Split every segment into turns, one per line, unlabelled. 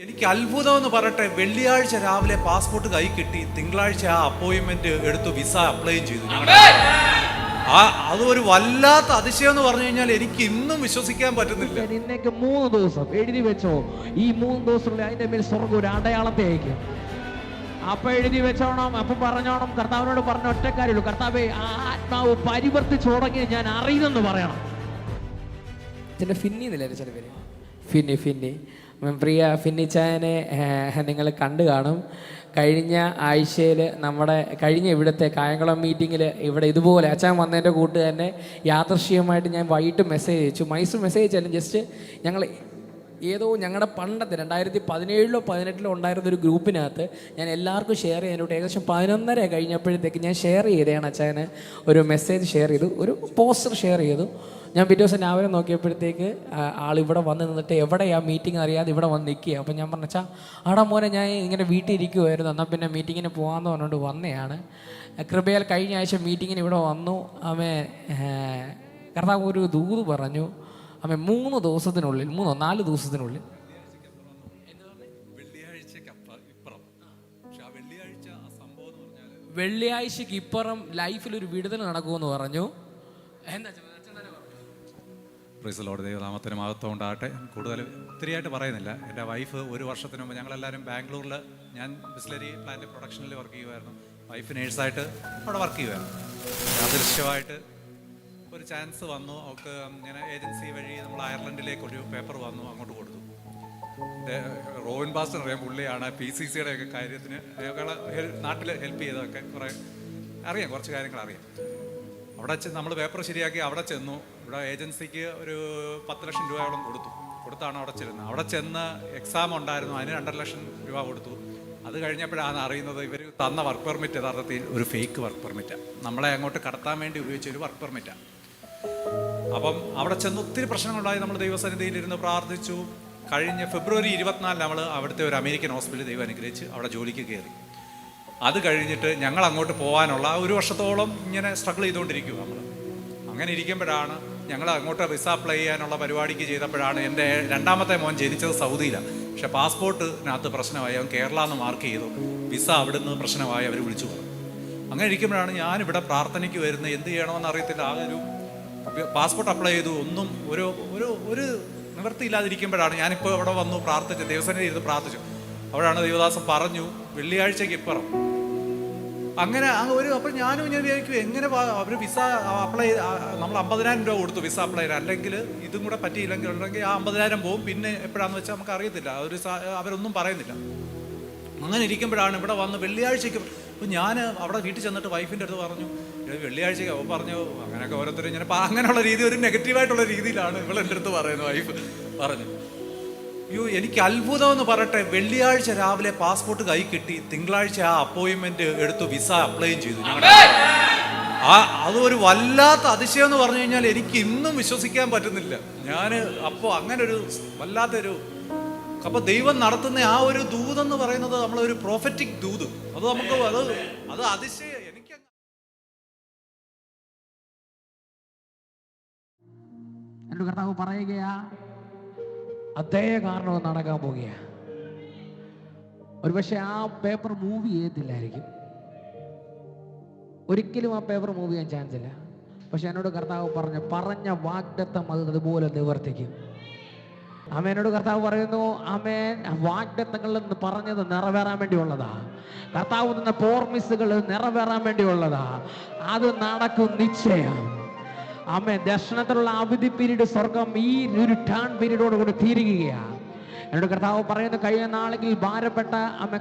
എനിക്ക് അത്ഭുതം എന്ന് പറയട്ടെ, വെള്ളിയാഴ്ച രാവിലെ പാസ്പോർട്ട് കൈ കിട്ടി, തിങ്കളാഴ്ച ആ അപ്പോയിന്റ്മെന്റ് എടുത്തു, വിസ അപ്ലൈ ചെയ്തു. അതൊരു വല്ലാത്ത അതിശയം എന്ന് പറഞ്ഞു കഴിഞ്ഞാൽ എനിക്ക് ഇന്നും വിശ്വസിക്കാൻ പറ്റുന്നില്ല.
ഇന്നേക്ക് 3 ദിവസം എഴുതി വെച്ചോ, ഈ 3 ദിവസത്തിനുള്ളിൽ അതിന്റെ മേൽ സ്വർഗ്ഗം ഒരു അടയാളത്തെ അയക്കും. അപ്പൊ എഴുതി വെച്ചോണം, അപ്പൊ പറഞ്ഞോണം, കർത്താവിനോട് പറഞ്ഞ ഒറ്റ കാര്യമുള്ളൂ, കർത്താവേ ആത്മാവ് പരിവർത്തിച്ചു തുടങ്ങി ഞാൻ അറിയുന്നെന്ന് പറയണം.
ചില ഫിന്നി എന്നില്ല ചില പേര് ഫിന്നി പ്രിയ ഫിന്നിച്ചായനെ നിങ്ങൾ കണ്ടു കാണും. കഴിഞ്ഞ ആഴ്ചയിൽ കഴിഞ്ഞ ഇവിടുത്തെ കായംകുളം മീറ്റിങ്ങിൽ ഇവിടെ ഇതുപോലെ അച്ഛൻ വന്നതിൻ്റെ കൂട്ട് തന്നെ യാദൃശ്ചികമായിട്ട് ഞാൻ വൈകിട്ട് മെസ്സേജ് അയച്ചു. മൈസൂർ മെസ്സേജ് അയച്ചാലും ജസ്റ്റ് ഞങ്ങൾ ഏതോ ഞങ്ങളുടെ പണ്ടത്തെ 2017 18 ഉണ്ടായിരുന്നൊരു ഗ്രൂപ്പിനകത്ത് ഞാൻ എല്ലാവർക്കും ഷെയർ ചെയ്യാനായിട്ട് ഏകദേശം 11:30 കഴിഞ്ഞപ്പോഴത്തേക്ക് ഞാൻ ഷെയർ ചെയ്തതാണ് അച്ഛന് ഒരു മെസ്സേജ് ഷെയർ ചെയ്തു, ഒരു പോസ്റ്റർ ഷെയർ ചെയ്തു. ഞാൻ പിറ്റേ ദിവസം രാവിലെ നോക്കിയപ്പോഴത്തേക്ക് ആളിവിടെ വന്ന് നിന്നിട്ട് എവിടെയാ മീറ്റിംഗ് അറിയാതെ ഇവിടെ വന്ന് നിൽക്കുക. അപ്പം ഞാൻ പറഞ്ഞാൽ ആടാ മോനെ ഞാൻ ഇങ്ങനെ വീട്ടിൽ ഇരിക്കുമായിരുന്നു, എന്നാൽ പിന്നെ മീറ്റിങ്ങിന് പോകാമെന്ന് പറഞ്ഞുകൊണ്ട് വന്നതാണ്. കൃപയാൽ കഴിഞ്ഞ ആഴ്ച മീറ്റിങ്ങിന് ഇവിടെ വന്നു. കർത്താവ് ഒരു ദൂത് പറഞ്ഞു. 3 ദിവസത്തിനുള്ളിൽ 4 ദിവസത്തിനുള്ളിൽ വെള്ളിയാഴ്ചക്ക് ഇപ്പുറം ലൈഫിലൊരു വിടുതൽ നടക്കുമെന്ന് പറഞ്ഞു. എന്താ
പ്രൈസ് ദി ലോർഡ്, ദൈവനാമത്തിന് മഹത്വം ഉണ്ടാകട്ടെ. കൂടുതൽ ഒത്തിരിയായിട്ട് പറയുന്നില്ല. എൻ്റെ വൈഫ് 1 വർഷത്തിന് മുമ്പ് ഞങ്ങളെല്ലാവരും ബാംഗ്ലൂരിൽ, ഞാൻ ബിസ്ലറി പ്ലാന്റ് പ്രൊഡക്ഷനിൽ വർക്ക് ചെയ്യുമായിരുന്നു, വൈഫ് നേഴ്സായിട്ട് അവിടെ വർക്ക് ചെയ്യുമായിരുന്നു. യാദൃശ്യമായിട്ട് ഒരു ചാൻസ് വന്നു. അവൾക്ക് ഇങ്ങനെ ഏജൻസി വഴി നമ്മൾ അയർലൻഡിലേക്ക് ഒരു പേപ്പർ വന്നു, അങ്ങോട്ട് കൊടുത്തു. റോവിൻ ബാസ്റ്റർ അറിയാം, പുള്ളിയാണ് PCCയുടെ ഒക്കെ കാര്യത്തിന് നാട്ടിൽ ഹെൽപ്പ് ചെയ്തതൊക്കെ അറിയാം, കുറച്ച് കാര്യങ്ങൾ അറിയാം. അവിടെ നമ്മൾ പേപ്പർ ശരിയാക്കി അവിടെ ചെന്നു. ഇവിടെ ഏജൻസിക്ക് ഒരു 10 ലക്ഷം രൂപയോളം കൊടുത്താണ് അവിടെ ചെല്ലുന്നത്. അവിടെ ചെന്ന് എക്സാം ഉണ്ടായിരുന്നു, അതിന് 2.5 ലക്ഷം രൂപ കൊടുത്തു. അത് കഴിഞ്ഞപ്പോഴാണ് അറിയുന്നത് ഇവർ തന്ന വർക്ക് പെർമിറ്റ് യഥാർത്ഥത്തിൽ ഒരു ഫേക്ക് വർക്ക് പെർമിറ്റാണ്, നമ്മളെ അങ്ങോട്ട് കടത്താൻ വേണ്ടി ഉപയോഗിച്ച ഒരു വർക്ക് പെർമിറ്റാണ്. അപ്പം അവിടെ ചെന്ന് ഒത്തിരി പ്രശ്നങ്ങളുണ്ടായി. നമ്മൾ ദൈവസന്നിധിയിലിരുന്ന് പ്രാർത്ഥിച്ചു. കഴിഞ്ഞ ഫെബ്രുവരി 24 നമ്മൾ അവിടുത്തെ ഒരു അമേരിക്കൻ ഹോസ്പിറ്റലിൽ ദൈവം അനുഗ്രഹിച്ച് അവിടെ ജോലിക്ക് കയറി. അത് കഴിഞ്ഞിട്ട് ഞങ്ങൾ അങ്ങോട്ട് പോകാനുള്ള 1 വർഷത്തോളം ഇങ്ങനെ സ്ട്രഗിൾ ചെയ്തുകൊണ്ടിരിക്കും നമ്മൾ. അങ്ങനെ ഇരിക്കുമ്പോഴാണ് ഞങ്ങൾ അങ്ങോട്ട് വിസ അപ്ലൈ ചെയ്യാനുള്ള പരിപാടിക്ക് ചെയ്തപ്പോഴാണ് എൻ്റെ 2ാമത്തെ മോൻ ജനിച്ചത് സൗദിയിലാണ്. പക്ഷെ പാസ്പോർട്ടിനകത്ത് പ്രശ്നമായി, അവൻ കേരള എന്ന് മാർക്ക് ചെയ്തു. വിസ അവിടുന്ന് പ്രശ്നമായി, അവർ വിളിച്ചു പറഞ്ഞു. അങ്ങനെ ഇരിക്കുമ്പോഴാണ് ഞാനിവിടെ പ്രാർത്ഥനയ്ക്ക് വരുന്നത്, എന്ത് ചെയ്യണമെന്ന് അറിയത്തില്ല. ആ ഒരു പാസ്പോർട്ട് അപ്ലൈ ചെയ്തു, ഒന്നും ഒരു നിവൃത്തിയില്ലാതിരിക്കുമ്പോഴാണ് ഞാനിപ്പോൾ ഇവിടെ വന്നു പ്രാർത്ഥിച്ചു, ദൈവസന്നിധിയിൽ ഇരുന്ന് പ്രാർത്ഥിച്ചു. അവിടെയാണ് ദൈവദാസൻ പറഞ്ഞു വെള്ളിയാഴ്ചയ്ക്ക് ഇപ്പുറം. അങ്ങനെ അപ്പോൾ ഞാനും ഇങ്ങനെ വിചാരിക്കും, എങ്ങനെ അവർ വിസ അപ്ലൈ, നമ്മൾ 50,000 രൂപ കൊടുത്തു വിസ അപ്ലൈ ചെയ്യാൻ, അല്ലെങ്കിൽ ഇതും കൂടെ പറ്റിയില്ലെങ്കിൽ ഉണ്ടെങ്കിൽ ആ 50,000 പോവും. പിന്നെ എപ്പോഴാണെന്ന് വെച്ചാൽ നമുക്ക് അറിയത്തില്ല, അവരൊന്നും പറയുന്നില്ല. അങ്ങനെ ഇരിക്കുമ്പോഴാണ് ഇവിടെ വന്ന് വെള്ളിയാഴ്ചയ്ക്ക്. അപ്പോൾ ഞാൻ അവിടെ വീട്ടിൽ ചെന്നിട്ട് വൈഫിൻ്റെ അടുത്ത് പറഞ്ഞു, വെള്ളിയാഴ്ചയ്ക്ക്. അവൻ പറഞ്ഞു അങ്ങനെയൊക്കെ ഓരോരുത്തരും ഇങ്ങനെ അങ്ങനെയുള്ള രീതി, ഒരു നെഗറ്റീവായിട്ടുള്ള രീതിയിലാണ് ഇവളെൻ്റെ അടുത്ത് പറയുന്നത്. വൈഫ് പറഞ്ഞു, എനിക്ക് അത്ഭുതം എന്ന് പറയട്ടെ, വെള്ളിയാഴ്ച രാവിലെ പാസ്പോർട്ട് കൈ കിട്ടി, തിങ്കളാഴ്ച ആ അപ്പോയിന്റ്മെന്റ് എടുത്തു, വിസ അപ്ലൈയും ചെയ്തു. അതൊരു വല്ലാത്ത അതിശയം എന്ന് പറഞ്ഞു കഴിഞ്ഞാൽ എനിക്ക് ഇന്നും വിശ്വസിക്കാൻ പറ്റുന്നില്ല. അപ്പോൾ അങ്ങനെ ഒരു വല്ലാത്തൊരു, അപ്പൊ ദൈവം നടത്തുന്ന ആ ഒരു ദൂതെന്ന് പറയുന്നത് നമ്മളൊരു പ്രോഫറ്റിക് ദൂത്. അത് നമുക്ക് അത് അതിശയം. എനിക്ക്
എൻ്റെ കർത്താവ് പറയുകയാ, അതേ കാരണം നടക്കാൻ പോകുക. ഒരുപക്ഷെ ആ പേപ്പർ മൂവ് ചെയ്യത്തില്ലായിരിക്കും, ഒരിക്കലും ആ പേപ്പർ മൂവ് ചെയ്യാൻ ചാൻസ് ഇല്ല. പക്ഷെ എന്നോട് കർത്താവ് പറഞ്ഞ വാഗ്ദത്തം അത് അതുപോലെ നിവർത്തിക്കും. എന്നോട് കർത്താവ് പറയുന്നു, വാഗ്ദത്തങ്ങളിൽ നിന്ന് പറഞ്ഞത് നിറവേറാൻ വേണ്ടിയുള്ളതാ. കർത്താവ് തന്ന പ്രോമിസുകൾ നിറവേറാൻ വേണ്ടിയുള്ളതാ. അത് നടക്കും നിശ്ചയം. ദർശനത്തിലുള്ള അവധി പീരീഡ് സ്വർഗം ഈ ഒരു ടേൺ പീരീഡോട് കൂടി തീരുകയാണ്. എന്നോട് കർത്താവ് പറയുന്നു, കഴിഞ്ഞ നാളെങ്കിൽ ഭാരപ്പെട്ട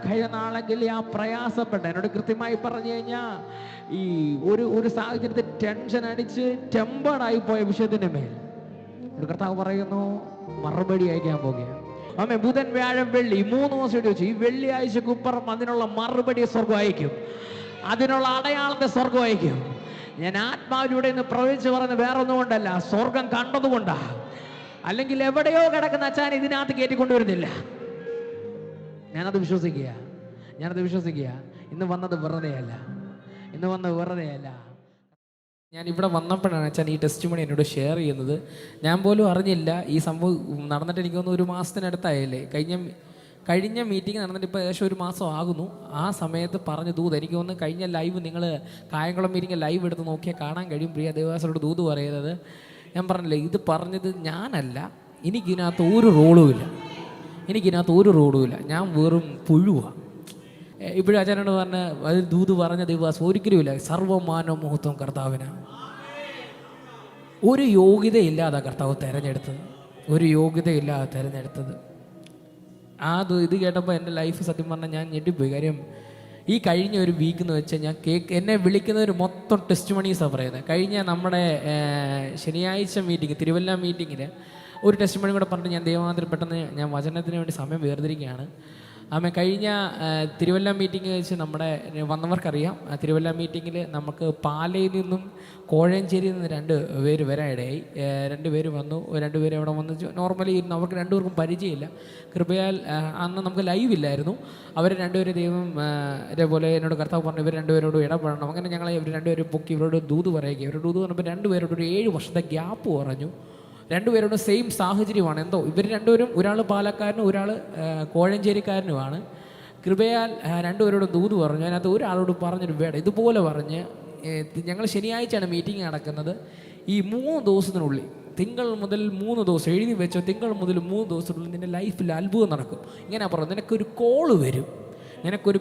കഴിഞ്ഞ നാളെങ്കിൽ ആ പ്രയാസപ്പെട്ട, എന്നോട് കൃത്യമായി പറഞ്ഞു കഴിഞ്ഞാൽ ഈ ഒരു സാഹചര്യത്തിൽ ടെൻഷൻ അടിച്ച് ടെമ്പേർഡായി പോയ വിഷയത്തിന്റെ മേൽ എന്നോട് കർത്താവ് പറയുന്നു മറുപടി അയക്കാൻ പോകുകയാണ്. ബുധൻ വ്യാഴം വെള്ളി 3 ദിവസം വെച്ചു. ഈ വെള്ളിയാഴ്ചക്കുപ്പുറം അതിനുള്ള മറുപടി സ്വർഗം അയക്കും, അതിനുള്ള അടയാളത്തെ സ്വർഗം അയക്കും. ഞാൻ ആത്മാവിലൂടെ ഇന്ന് പ്രവചിച്ച് പറയുന്നത് വേറെ ഒന്നും കൊണ്ടല്ല, സ്വർഗം കണ്ടതുകൊണ്ടാ. അല്ലെങ്കിൽ എവിടെയോ കിടക്കുന്ന അച്ഛൻ ഇതിനകത്ത് കയറ്റിക്കൊണ്ടുവരുന്നില്ല. ഞാനത് വിശ്വസിക്കുക. ഇന്ന് വന്നത് വെറുതെയല്ല.
ഞാൻ ഇവിടെ വന്നപ്പോഴാണ് അച്ഛൻ ഈ ടെസ്റ്റ് മണി എന്നോട് ഷെയർ ചെയ്യുന്നത്. ഞാൻ പോലും അറിഞ്ഞില്ല ഈ സംഭവം നടന്നിട്ട്. എനിക്ക് തോന്നുന്നു 1 മാസത്തിനടുത്തായല്ലേ. കഴിഞ്ഞ കഴിഞ്ഞ മീറ്റിംഗ് നടന്നിട്ട് ഇപ്പോൾ ഏകദേശം ഒരു മാസം ആകുന്നു. ആ സമയത്ത് പറഞ്ഞ ദൂത് എനിക്ക് തോന്നുന്നു കഴിഞ്ഞ ലൈവ് നിങ്ങൾ കായംകുളം മീറ്റിംഗ് ലൈവ് എടുത്ത് നോക്കിയാൽ കാണാൻ കഴിയും. പ്രിയ ദേവദാസരോട് ദൂത് പറയുന്നത് ഞാൻ പറഞ്ഞില്ലേ, ഇത് പറഞ്ഞത് ഞാനല്ല, എനിക്കിതിനകത്ത് ഒരു റോളുമില്ല, ഞാൻ വെറും പുഴുവാണ്. ഇപ്പോഴും അച്ഛനോട് പറഞ്ഞ അത് ദൂത് പറഞ്ഞ ദേവദാസ് ഒരിക്കലുമില്ല. സർവ്വമാനോ മുഹൂർത്തം കർത്താവിനാണ്. ഒരു യോഗ്യതയില്ലാതെ കർത്താവ് തിരഞ്ഞെടുത്തത്, ഇത് കേട്ടപ്പോൾ എൻ്റെ ലൈഫ് സത്യം പറഞ്ഞാൽ ഞാൻ ഞെട്ടിപ്പോയി. കാര്യം ഈ കഴിഞ്ഞ ഒരു വീക്ക് എന്ന് വെച്ചാൽ ഞാൻ എന്നെ വിളിക്കുന്നവർ മൊത്തം ടെസ്റ്റ് മണീസാണ് പറയുന്നത്. കഴിഞ്ഞ നമ്മുടെ ശനിയാഴ്ച മീറ്റിംഗ്, തിരുവല്ല മീറ്റിങ്ങിൽ ഒരു ടെസ്റ്റ് മണി കൂടെ പറഞ്ഞിട്ട് ഞാൻ ദൈവമാതിരി പെട്ടെന്ന് ഞാൻ വചനത്തിന് വേണ്ടി സമയം വേർതിരിക്കുകയാണ്. കഴിഞ്ഞ തിരുവല്ല മീറ്റിംഗ് വെച്ച് നമ്മുടെ വന്നവർക്കറിയാം, തിരുവല്ല മീറ്റിങ്ങിൽ നമുക്ക് പാലയിൽ നിന്നും കോഴഞ്ചേരിയിൽ നിന്ന് 2 പേര് വരാനിടയായി. 2 പേര് വന്നു. 2 പേര് അവിടെ വന്ന് നോർമലി ഇരുന്നു. അവർക്ക് 2 പേർക്കും പരിചയമില്ല. കൃപയാൽ അന്ന് നമുക്ക് ലൈവ് ഇല്ലായിരുന്നു. അവർ 2 പേര് ദൈവം ഇതേപോലെ എന്നോട് കർത്താവ് പറഞ്ഞു ഇവർ 2 പേരോട് ഇടപെടണം. അങ്ങനെ ഞങ്ങളെ ഇവർ 2 പേരും പൊക്കി ഇവരോട് ദൂത് പറയുക. ഇവരുടെ ദൂത് പറഞ്ഞപ്പോൾ 2 പേരോട് ഒരു 7 വർഷത്തെ ഗ്യാപ്പ് പറഞ്ഞു. 2 പേരോടും സെയിം സാഹചര്യമാണ്. എന്തോ ഇവർ 2 പേരും, ഒരാൾ പാലക്കാരനും ഒരാൾ കോഴഞ്ചേരിക്കാരനുമാണ്. കൃപയാൽ 2 പേരോട് ദൂത് പറഞ്ഞു. അതിനകത്ത് ഒരാളോട് പറഞ്ഞൊരു വേണം ഇതുപോലെ പറഞ്ഞ് ഞങ്ങൾ ശനിയാഴ്ചയാണ് മീറ്റിംഗ് നടക്കുന്നത്. ഈ 3 ദിവസത്തിനുള്ളിൽ, തിങ്കൾ മുതൽ 3 ദിവസം എഴുതി വെച്ചോ, തിങ്കൾ മുതൽ 3 ദിവസത്തിനുള്ളിൽ നിൻ്റെ ലൈഫിൽ അത്ഭുതം നടക്കും. ഇങ്ങനെ പറഞ്ഞു, നിനക്കൊരു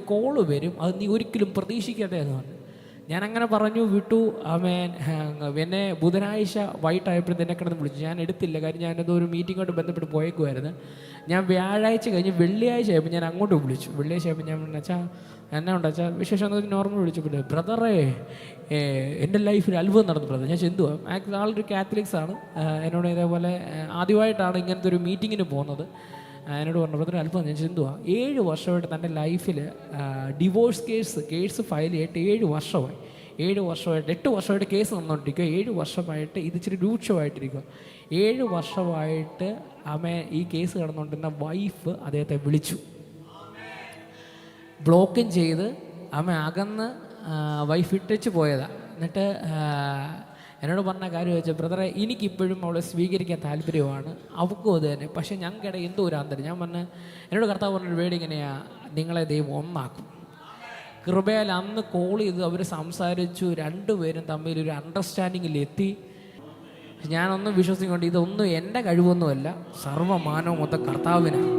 കോള് വരും, അത് നീ ഒരിക്കലും പ്രതീക്ഷിക്കാതെ എന്ന് പറഞ്ഞു. ഞാനങ്ങനെ പറഞ്ഞു വിട്ടു. എന്നെ ബുധനാഴ്ച വൈകിട്ടായപ്പോഴും എന്നെ കിടന്ന് വിളിച്ചു. ഞാൻ എടുത്തില്ല, കാര്യം ഞാനത് ഒരു മീറ്റിങ്ങോട്ട് ബന്ധപ്പെട്ട് പോയേക്കുമായിരുന്നു. ഞാൻ വ്യാഴാഴ്ച കഴിഞ്ഞ് വെള്ളിയാഴ്ച ആയപ്പോൾ ഞാൻ അങ്ങോട്ട് വിളിച്ചു. വെള്ളിയാഴ്ച ആയപ്പോൾ ഞാൻ അച്ഛാ എന്നാ ഉണ്ട് അച്ഛാ വിശേഷം എന്ന് നോർമൽ വിളിച്ചപ്പോൾ ബ്രദറേ എൻ്റെ ലൈഫിൽ അത്ഭുതം നടന്നു ബ്രദർ. ഞാൻ ചെന്തുവാ ആളൊരു കാത്തലിക്സ് ആണ്. എന്നോട് ഇതേപോലെ ആദ്യമായിട്ടാണ് ഇങ്ങനത്തെ ഒരു മീറ്റിങ്ങിന് പോകുന്നത്. എന്നോട് പറഞ്ഞു ബ്രദർ അല്പം. ഞാൻ ചെന്തുവാ 7 വർഷമായിട്ട് തൻ്റെ ലൈഫിൽ ഡിവോഴ്സ് കേസ് ഫയൽ ചെയ്തിട്ട് 7 വർഷമായി. 8 വർഷമായിട്ട് കേസ് നടന്നുകൊണ്ടിരിക്കുക. 7 വർഷമായിട്ട് ഇത് ഇച്ചിരി രൂക്ഷമായിട്ടിരിക്കുക. 7 വർഷമായിട്ട് ഈ കേസ് കിടന്നുകൊണ്ടിരുന്ന വൈഫ് അദ്ദേഹത്തെ വിളിച്ചു, ബ്ലോക്കും ചെയ്ത് അകന്ന് വൈഫ് ഇട്ടിച്ച് പോയതാണ്. എന്നിട്ട് എന്നോട് പറഞ്ഞ കാര്യം വെച്ചാൽ ബ്രദറെ എനിക്കിപ്പോഴും അവളെ സ്വീകരിക്കാൻ താല്പര്യമാണ്, അവൾക്കും അത് തന്നെ. പക്ഷേ ഞങ്ങളുടെ എന്തോ ഒരു അന്തരം. ഞാൻ എന്നോട് കർത്താവ് പറഞ്ഞൊരു വേടി ഇങ്ങനെയാണ്, നിങ്ങളെ ദൈവം ഒന്നാക്കും. കൃപയാൽ അന്ന് കോൾ ചെയ്ത് അവർ സംസാരിച്ചു. 2 പേരും തമ്മിൽ ഒരു അണ്ടർസ്റ്റാൻഡിങ്ങിലെത്തി. ഞാനൊന്നും വിശ്വസിക്കൊണ്ട് ഇതൊന്നും എൻ്റെ കഴിവൊന്നുമല്ല, സർവ്വമാനവും മൊത്തം കർത്താവിനാണ്.